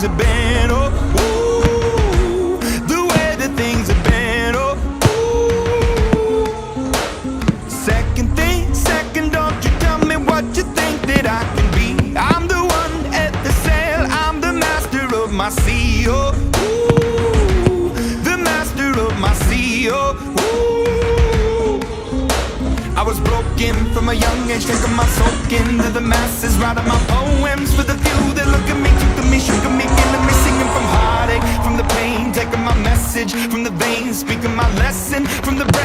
have been. Oh, ooh, the way that things have been. Oh, ooh. Second, don't you tell me what you think that I can be. I'm the one at the sail, I'm the master of my sea. Oh, ooh, the master of my sea. Oh, ooh. I was broken from a young age, taking my soak into the masses, writing my poems for the few that look at me, took to me, shook at me, killing me, singing from heartache, from the pain, taking my message from the veins, speaking my lesson from the brain.